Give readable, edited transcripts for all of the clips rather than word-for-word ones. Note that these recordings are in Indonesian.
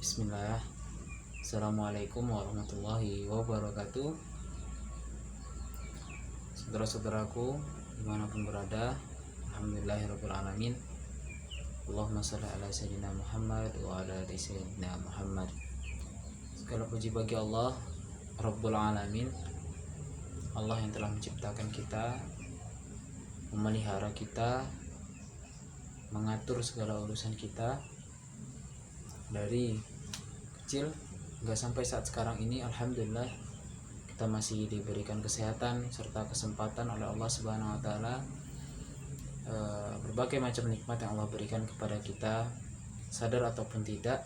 Bismillah. Assalamualaikum warahmatullahi wabarakatuh. Saudara-saudaraku dimanapun berada, alhamdulillahirrabbilalamin. Allahumma shalli ala sayyidina Muhammad wa ala ali sayyidina Muhammad. Segala puji bagi Allah Rabbul Alamin, Allah yang telah menciptakan kita, memelihara kita, mengatur segala urusan kita dari kecil hingga sampai saat sekarang ini. Alhamdulillah kita masih diberikan kesehatan serta kesempatan oleh Allah Subhanahu wa taala. Berbagai macam nikmat yang Allah berikan kepada kita, sadar ataupun tidak,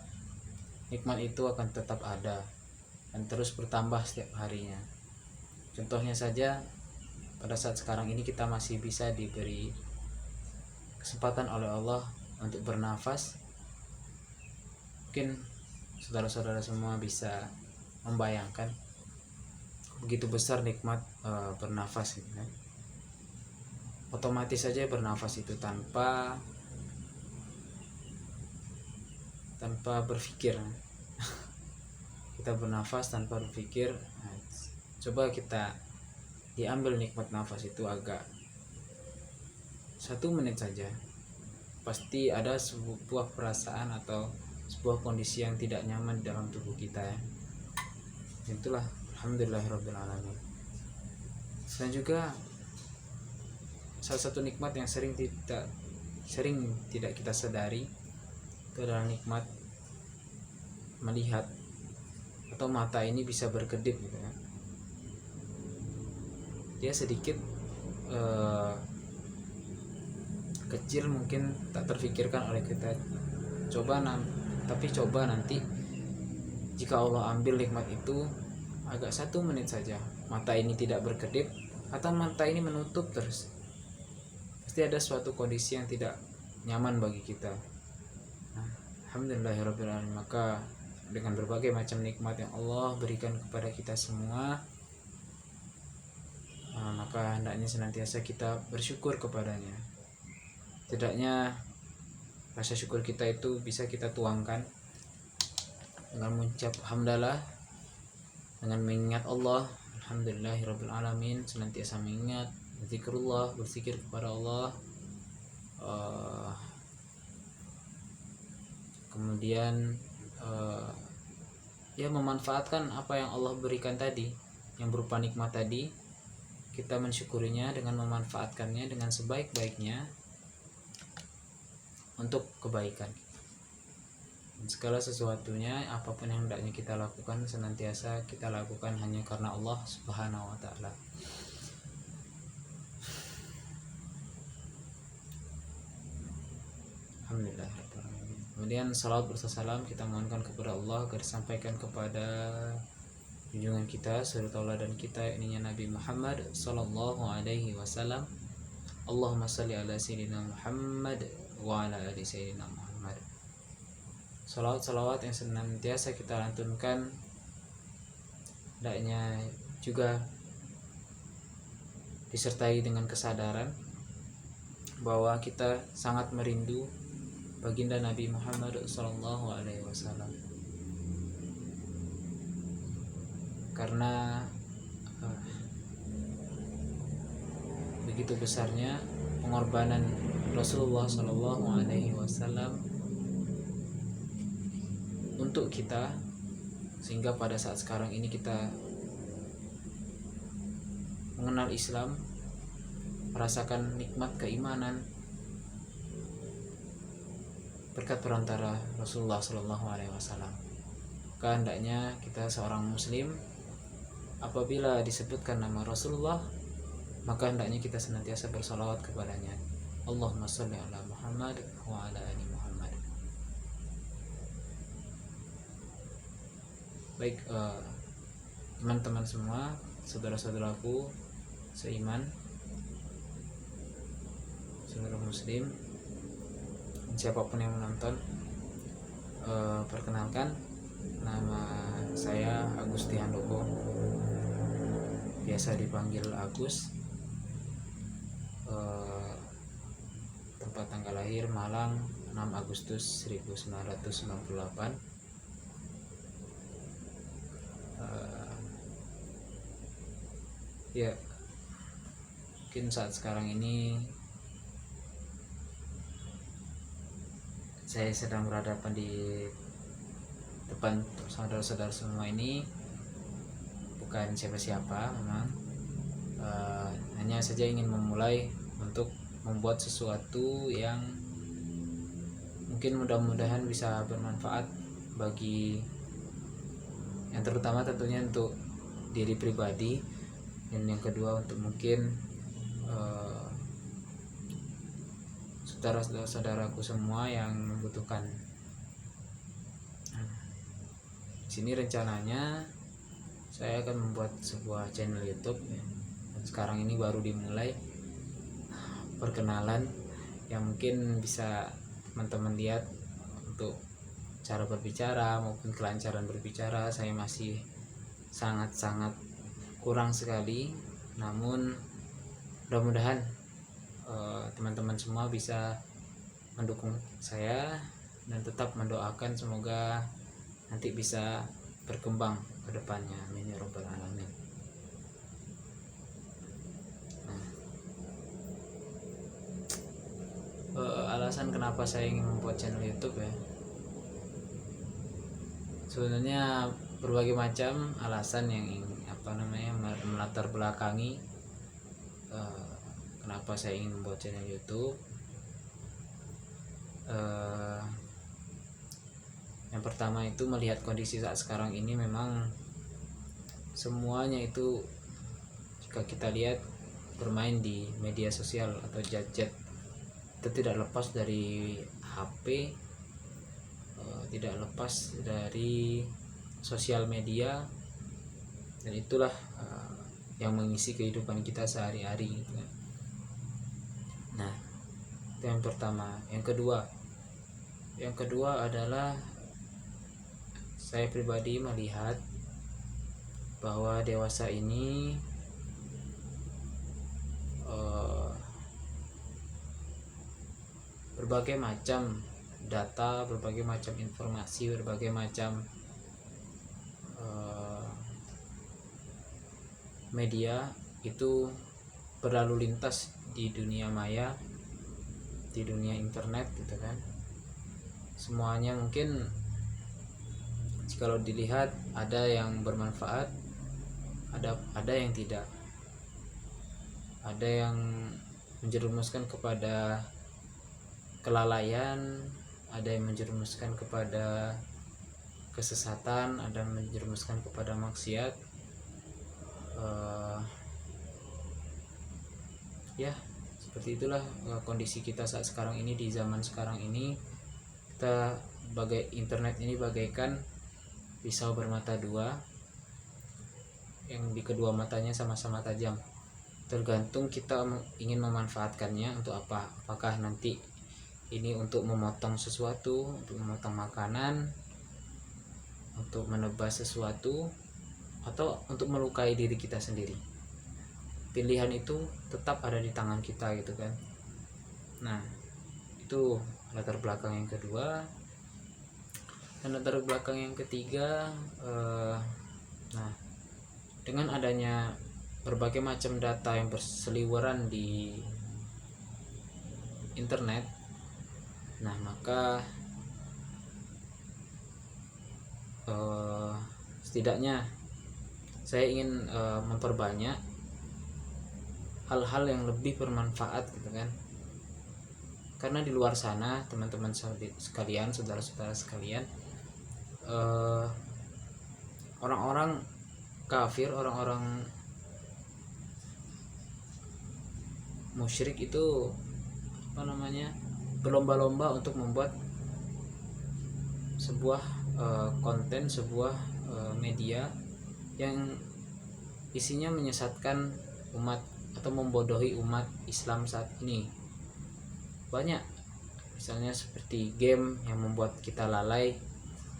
nikmat itu akan tetap ada dan terus bertambah setiap harinya. Contohnya saja, pada saat sekarang ini kita masih bisa diberi kesempatan oleh Allah untuk bernafas. Mungkin saudara-saudara semua bisa membayangkan begitu besar nikmat bernafas gitu, kan? Otomatis saja bernafas itu tanpa berpikir. Kita bernafas tanpa berpikir. Nah, coba kita diambil nikmat nafas itu agak 1 menit saja, pasti ada sebuah perasaan atau sebuah kondisi yang tidak nyaman dalam tubuh kita, ya. Itulah alhamdulillahirrabbilalamin. Dan juga salah satu nikmat yang sering tidak kita sadari itu adalah nikmat melihat, atau mata ini bisa berkedip gitu, kan. Dia sedikit kecil, mungkin tak terfikirkan oleh kita. Tapi coba nanti jika Allah ambil nikmat itu agak 1 menit saja, mata ini tidak berkedip atau mata ini menutup terus, pasti ada suatu kondisi yang tidak nyaman bagi kita. Alhamdulillahirrabbilalamin. Maka dengan berbagai macam nikmat yang Allah berikan kepada kita semua, maka hendaknya senantiasa kita bersyukur kepadanya. Setidaknya rasa syukur kita itu bisa kita tuangkan dengan mengucap hamdalah, dengan mengingat Allah. Alhamdulillahirrabbilalamin, senantiasa mengingat, zikrullah, berzikir kepada Allah. Kemudian ya memanfaatkan apa yang Allah berikan tadi, yang berupa nikmat tadi. Kita mensyukurinya dengan memanfaatkannya dengan sebaik-baiknya untuk kebaikan. Dan segala sesuatunya, apapun yang hendaknya kita lakukan, senantiasa kita lakukan hanya karena Allah Subhanahu wa taala. Alhamdulillah. Kemudian salawat berserta salam kita mohonkan kepada Allah agar disampaikan kepada junjungan kita, suri tauladan kita, ininya Nabi Muhammad sallallahu alaihi wasallam. Allahumma shalli ala sayyidina Muhammad wa ala ali sayyidina Muhammad. Salawat yang senantiasa kita lantunkan hendaknya juga disertai dengan kesadaran bahwa kita sangat merindu baginda Nabi Muhammad sallallahu alaihi wasallam, karena begitu besarnya pengorbanan Rasulullah sallallahu alaihi wasallam untuk kita, sehingga pada saat sekarang ini kita mengenal Islam, merasakan nikmat keimanan berkat perantara Rasulullah sallallahu alaihi wasallam. Maka hendaknya kita seorang muslim, apabila disebutkan nama Rasulullah, maka hendaknya kita senantiasa bersalawat kepadanya. Allahumma sholli ala Muhammad wa ala ali Muhammad. Baik, teman-teman semua, saudara-saudaraku seiman, saudara muslim, siapapun yang menonton, perkenalkan, nama saya Agusti Handoko, biasa dipanggil Agus. Tempat tanggal lahir Malang 6 Agustus 1998. Ya mungkin saat sekarang ini saya sedang berhadapan di depan saudara-saudara semua ini, bukan siapa-siapa memang, hanya saja ingin memulai untuk membuat sesuatu yang mungkin mudah-mudahan bisa bermanfaat bagi yang terutama tentunya untuk diri pribadi, dan yang kedua untuk mungkin saudara-saudaraku semua yang membutuhkan. Di sini rencananya saya akan membuat sebuah channel YouTube ya. Dan sekarang ini baru dimulai perkenalan, yang mungkin bisa teman-teman lihat untuk cara berbicara maupun kelancaran berbicara saya masih sangat-sangat kurang sekali. Namun mudah-mudahan teman-teman semua bisa mendukung saya dan tetap mendoakan semoga nanti bisa berkembang ke depannya. Amin ya rabbal alamin. Alasan kenapa saya ingin membuat channel YouTube ya, sebenarnya berbagai macam alasan yang melatar belakangi kenapa saya ingin membuat channel YouTube. Yang pertama itu melihat kondisi saat sekarang ini, memang semuanya itu jika kita lihat bermain di media sosial atau gadget, itu tidak lepas dari HP, tidak lepas dari sosial media, dan itulah yang mengisi kehidupan kita sehari-hari gitu. Nah, itu yang pertama. Yang kedua adalah saya pribadi melihat bahwa dewasa ini berbagai macam data, berbagai macam informasi, berbagai macam media itu berlalu lintas di dunia maya, di dunia internet gitu kan. Semuanya mungkin kalau dilihat ada yang bermanfaat, ada yang tidak, ada yang menjerumuskan kepada kelalaian, ada yang menjerumuskan kepada kesesatan, ada yang menjerumuskan kepada maksiat. Ya seperti itulah kondisi kita saat sekarang ini. Di zaman sekarang ini kita internet ini bagaikan pisau bermata dua, yang di kedua matanya sama-sama tajam. Tergantung kita ingin memanfaatkannya untuk apa. Apakah nanti ini untuk memotong sesuatu, untuk memotong makanan, untuk menebas sesuatu, atau untuk melukai diri kita sendiri. Pilihan itu tetap ada di tangan kita gitu kan. Nah, itu latar belakang yang kedua. Dan latar belakang yang ketiga, nah, dengan adanya berbagai macam data yang berseliweran di internet, nah maka setidaknya saya ingin memperbanyak hal-hal yang lebih bermanfaat gitu kan. Karena di luar sana teman-teman sekalian, saudara-saudara sekalian, orang-orang kafir, orang-orang musyrik itu berlomba-lomba untuk membuat sebuah konten, sebuah media yang isinya menyesatkan umat atau membodohi umat Islam saat ini. Banyak, misalnya seperti game yang membuat kita lalai.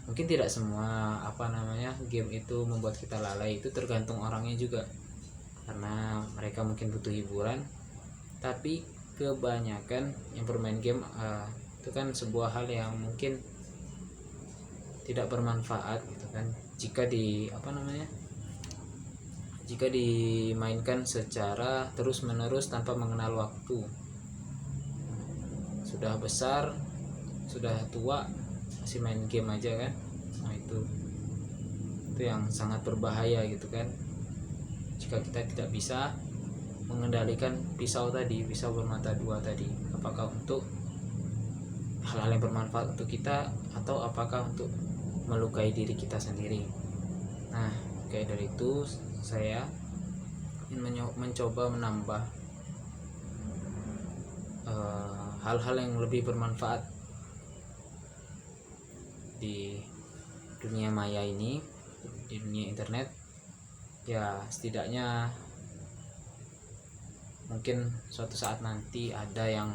Mungkin tidak semua game itu membuat kita lalai, itu tergantung orangnya juga, karena mereka mungkin butuh hiburan. Tapi kebanyakan yang bermain game itu kan sebuah hal yang mungkin tidak bermanfaat gitu kan, jika jika dimainkan secara terus menerus tanpa mengenal waktu. Sudah besar, sudah tua, masih main game aja kan. Nah itu yang sangat berbahaya gitu kan, jika kita tidak bisa mengendalikan pisau bermata dua tadi, apakah untuk hal-hal yang bermanfaat untuk kita atau apakah untuk melukai diri kita sendiri. Nah kayak dari itu saya ingin mencoba menambah hal-hal yang lebih bermanfaat di dunia maya ini, di dunia internet. Ya setidaknya mungkin suatu saat nanti ada yang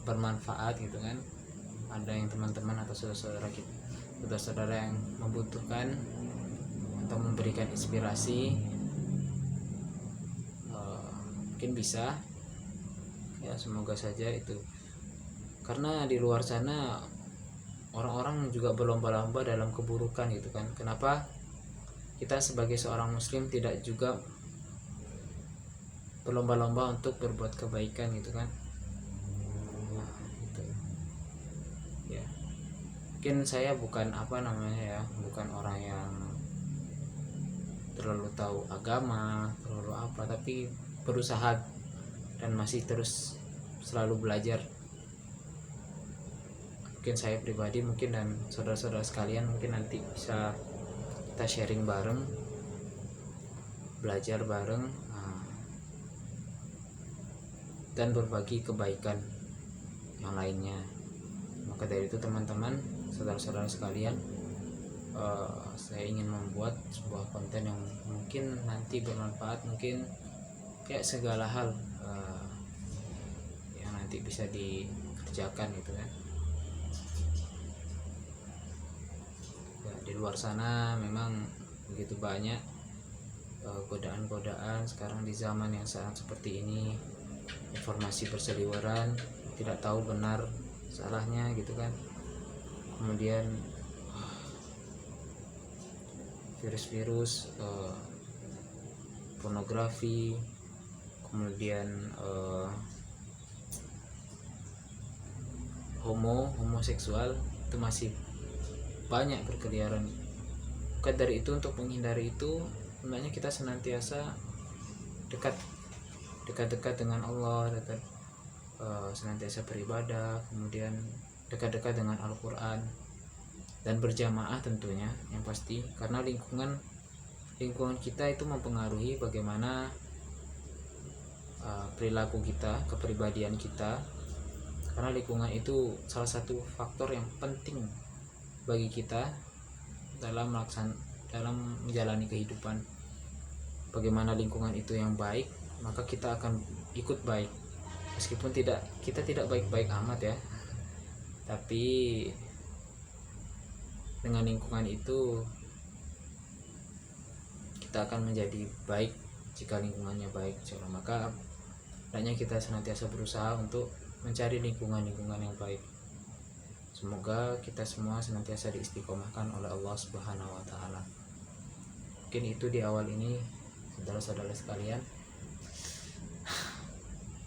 bermanfaat gitu kan, ada yang teman-teman atau saudara-saudara yang membutuhkan atau memberikan inspirasi, mungkin bisa ya, semoga saja itu. Karena di luar sana orang-orang juga berlomba-lomba dalam keburukan gitu kan. Kenapa kita sebagai seorang muslim tidak juga berlomba-lomba untuk berbuat kebaikan gitu kan. Nah, itu ya, mungkin saya bukan bukan orang yang terlalu tahu agama, terlalu apa, tapi berusaha dan masih terus selalu belajar. Mungkin saya pribadi dan saudara-saudara sekalian mungkin nanti bisa kita sharing bareng, belajar bareng, dan berbagi kebaikan yang lainnya. Maka dari itu teman-teman, saudara-saudara sekalian, saya ingin membuat sebuah konten yang mungkin nanti bermanfaat, mungkin kayak segala hal yang nanti bisa dikerjakan gitu kan. Ya, di luar sana memang begitu banyak godaan-godaan sekarang di zaman yang sangat seperti ini, informasi berseliweran, tidak tahu benar salahnya gitu kan. Kemudian virus-virus, pornografi, kemudian homoseksual itu masih banyak berkeliaran. Maka dari itu, untuk menghindari itu, sebenarnya kita senantiasa dekat-dekat dengan Allah, senantiasa beribadah, kemudian dekat-dekat dengan Al-Quran, dan berjamaah tentunya yang pasti, karena lingkungan kita itu mempengaruhi bagaimana perilaku kita, kepribadian kita, karena lingkungan itu salah satu faktor yang penting bagi kita dalam menjalani kehidupan. Bagaimana lingkungan itu yang baik, maka kita akan ikut baik, meskipun kita tidak baik-baik amat ya, tapi dengan lingkungan itu kita akan menjadi baik jika lingkungannya baik. Maka hendaknya kita senantiasa berusaha untuk mencari lingkungan yang baik. Semoga kita semua senantiasa diistiqomahkan oleh Allah Subhanahu wa Ta'ala. Mungkin itu di awal ini, saudara-saudara sekalian.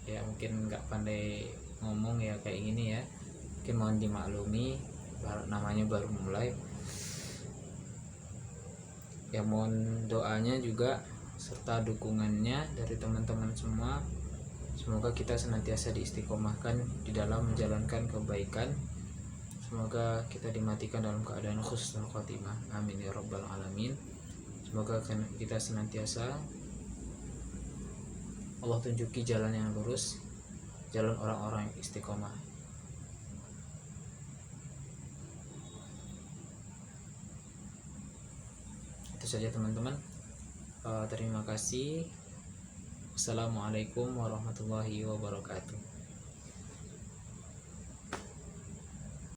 Ya mungkin nggak pandai ngomong ya kayak gini ya, mungkin mohon dimaklumi, namanya baru mulai ya. Mohon doanya juga serta dukungannya dari teman-teman semua. Semoga kita senantiasa diistiqomahkan di dalam menjalankan kebaikan. Semoga kita dimatikan dalam keadaan husnul khotimah. Amin ya rabbal alamin. Semoga kita senantiasa Allah tunjuki jalan yang lurus, jalan orang-orang yang istiqomah. Itu saja teman-teman. Terima kasih. Assalamualaikum warahmatullahi wabarakatuh.